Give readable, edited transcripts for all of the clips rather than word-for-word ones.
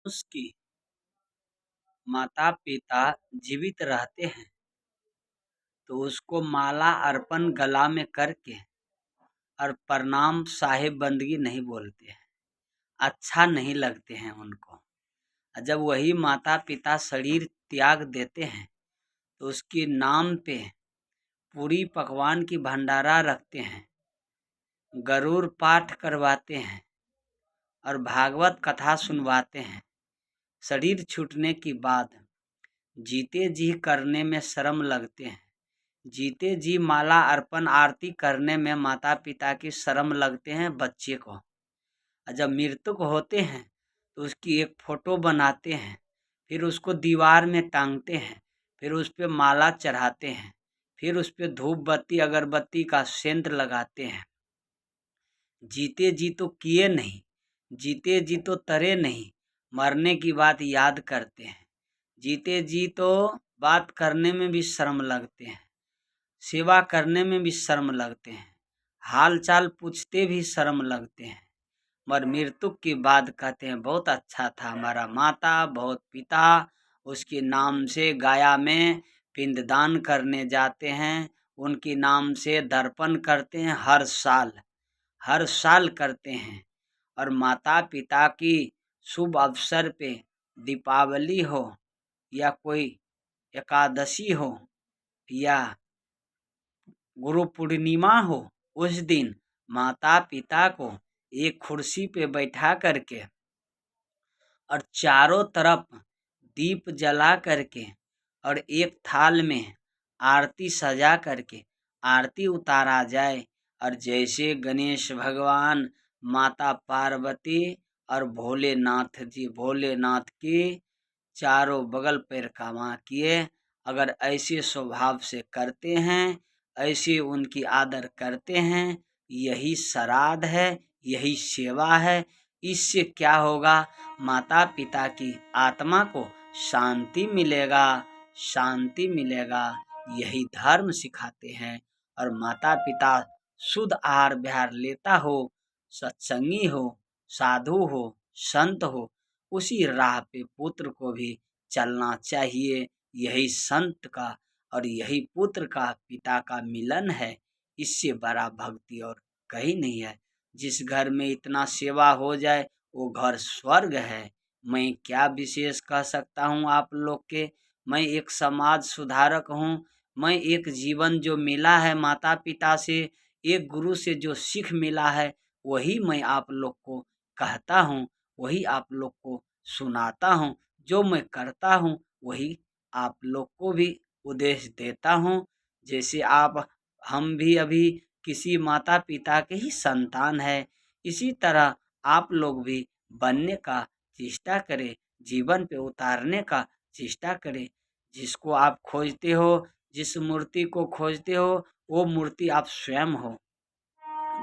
उसके माता-पिता जीवित रहते हैं तो उसको माला अर्पण गला में करके और प्रणाम साहिब बंदगी नहीं बोलते हैं, अच्छा नहीं लगते हैं उनको। जब वही माता-पिता शरीर त्याग देते हैं तो उसके नाम पे पूरी पकवान की भंडारा रखते हैं, गरुड़ पाठ करवाते हैं और भागवत कथा सुनवाते हैं। शरीर छूटने के बाद जीते जी करने में शर्म लगते हैं, जीते जी माला अर्पण आरती करने में माता पिता की शर्म लगते हैं बच्चे को। और जब मृतक होते हैं तो उसकी एक फोटो बनाते हैं, फिर उसको दीवार में टांगते हैं, फिर उस पर माला चढ़ाते हैं, फिर उस पर धूप बत्ती अगरबत्ती का सेंट लगाते हैं। जीते जी तो किए नहीं, जीते जी तो तरे नहीं, मरने की बात याद करते हैं। जीते जी तो बात करने में भी शर्म लगते हैं, सेवा करने में भी शर्म लगते हैं, हाल चाल पूछते भी शर्म लगते हैं। मगर मृत्यु के बाद कहते हैं बहुत अच्छा था हमारा माता, बहुत पिता, उसके नाम से गाया में पिंडदान करने जाते हैं, उनके नाम से दर्पण करते हैं, हर साल करते हैं। और माता पिता की शुभ अवसर पे दीपावली हो या कोई एकादशी हो या गुरु पूर्णिमा हो, उस दिन माता पिता को एक कुर्सी पे बैठा करके और चारों तरफ दीप जला करके और एक थाल में आरती सजा करके आरती उतारा जाए। और जैसे गणेश भगवान, माता पार्वती और भोलेनाथ की चारों बगल परिक्रमा किए, अगर ऐसे स्वभाव से करते हैं, ऐसे उनकी आदर करते हैं, यही श्राद्ध है, यही सेवा है। इससे क्या होगा, माता पिता की आत्मा को शांति मिलेगा, शांति मिलेगा। यही धर्म सिखाते हैं। और माता पिता शुद्ध आहार विहार लेता हो, सत्संगी हो, साधु हो, संत हो, उसी राह पे पुत्र को भी चलना चाहिए। यही संत का और यही पुत्र का पिता का मिलन है। इससे बड़ा भक्ति और कहीं नहीं है। जिस घर में इतना सेवा हो जाए वो घर स्वर्ग है। मैं क्या विशेष कह सकता हूँ आप लोग के। मैं एक समाज सुधारक हूँ। मैं एक जीवन जो मिला है माता पिता से, एक गुरु से जो सीख मिला है, वही मैं आप लोग को कहता हूँ, वही आप लोग को सुनाता हूँ। जो मैं करता हूँ वही आप लोग को भी उपदेश देता हूँ। जैसे आप, हम भी अभी किसी माता पिता के ही संतान है, इसी तरह आप लोग भी बनने का चेष्टा करें, जीवन पे उतारने का चेष्टा करें। जिसको आप खोजते हो, जिस मूर्ति को खोजते हो, वो मूर्ति आप स्वयं हो।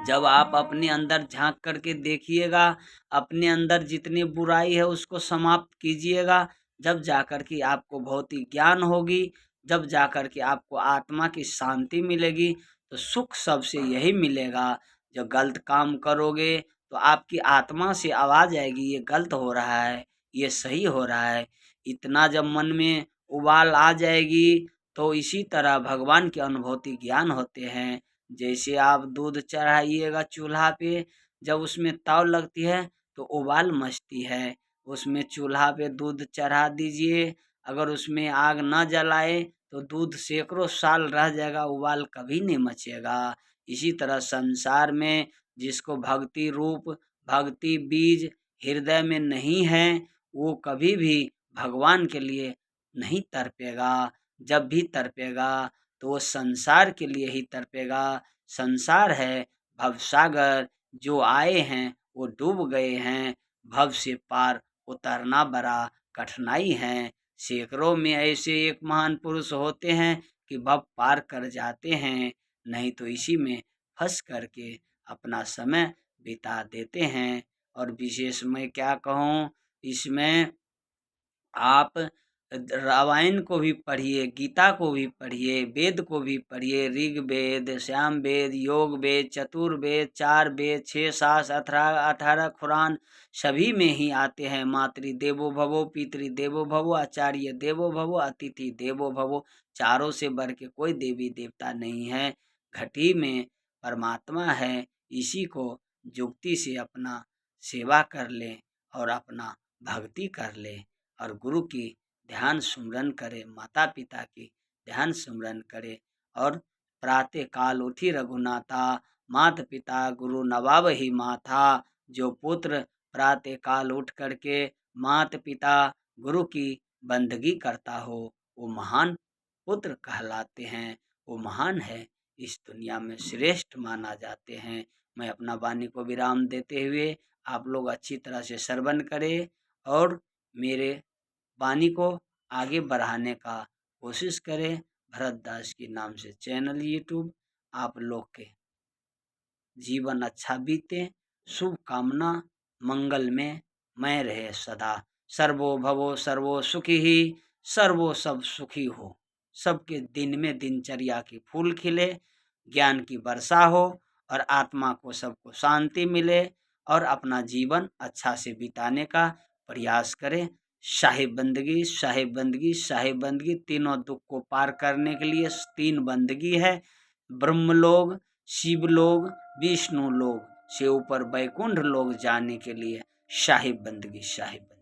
जब आप अपने अंदर झांक करके देखिएगा, अपने अंदर जितनी बुराई है उसको समाप्त कीजिएगा, जब जाकर के आपको भौतिक ज्ञान होगी, जब जाकर के आपको आत्मा की शांति मिलेगी। तो सुख सबसे यही मिलेगा। जब गलत काम करोगे तो आपकी आत्मा से आवाज आएगी, ये गलत हो रहा है, ये सही हो रहा है। इतना जब मन में उबाल आ जाएगी तो इसी तरह भगवान की अनुभूति ज्ञान होते हैं। जैसे आप दूध चढ़ाइएगा चूल्हा पे, जब उसमें ताव लगती है तो उबाल मचती है। उसमें चूल्हा पे दूध चढ़ा दीजिए, अगर उसमें आग न जलाए तो दूध सैकड़ों साल रह जाएगा, उबाल कभी नहीं मचेगा। इसी तरह संसार में जिसको भक्ति रूप, भक्ति बीज हृदय में नहीं है, वो कभी भी भगवान के लिए नहीं तड़पेगा। जब भी तड़पेगा तो वो संसार के लिए ही तड़पेगा। संसार है भवसागर, जो आए हैं वो डूब गए हैं। भव से पार उतरना बड़ा कठिनाई है। सैकड़ों में ऐसे एक महान पुरुष होते हैं कि भव पार कर जाते हैं, नहीं तो इसी में फंस करके अपना समय बिता देते हैं। और विशेष मैं क्या कहूँ, इसमें आप रामायण को भी पढ़िए, गीता को भी पढ़िए, वेद को भी पढ़िए, ऋग्वेद, सामवेद, योग वेद, चतुर्वेद, 4 वेद, 6 शास्त्र, 18 कुरान, सभी में ही आते हैं मातृ देवो भवो, पितृ देवो भवो, आचार्य देवो भवो, अतिथि देवो भवो। चारों से बढ़ के कोई देवी देवता नहीं है। घटी में परमात्मा है। इसी को जुक्ति से अपना सेवा कर ले और अपना भक्ति कर ले और गुरु की ध्यान सुमरन करे, माता पिता की ध्यान सुमरन करे और प्रातः काल उठी रघुनाथा, माता पिता गुरु नवावहि माथा। जो पुत्र प्रातः काल उठ करके माता पिता गुरु की बंदगी करता हो, वो महान पुत्र कहलाते हैं, वो महान है, इस दुनिया में श्रेष्ठ माना जाते हैं। मैं अपना वाणी को विराम देते हुए आप लोग अच्छी तरह से श्रवण करें और मेरे वाणी को आगे बढ़ाने का कोशिश करें। भरत दास के नाम से चैनल यूट्यूब, आप लोग के जीवन अच्छा बीते, शुभ कामना, मंगल में मैं रहे सदा। सर्वो भवो सर्वो सुखी ही, सर्वो सब सुखी हो। सबके दिन में दिनचर्या की फूल खिले, ज्ञान की वर्षा हो और आत्मा को सबको शांति मिले और अपना जीवन अच्छा से बिताने का प्रयास करें। साहिब बंदगी, साहिब बंदगी, साहिब बंदगी, तीनों दुख को पार करने के लिए 3 बंदगी है। ब्रह्मलोक, शिवलोक, विष्णु लोक से ऊपर बैकुंठ लोक जाने के लिए साहिब बंदगी, साहिब बंदगी।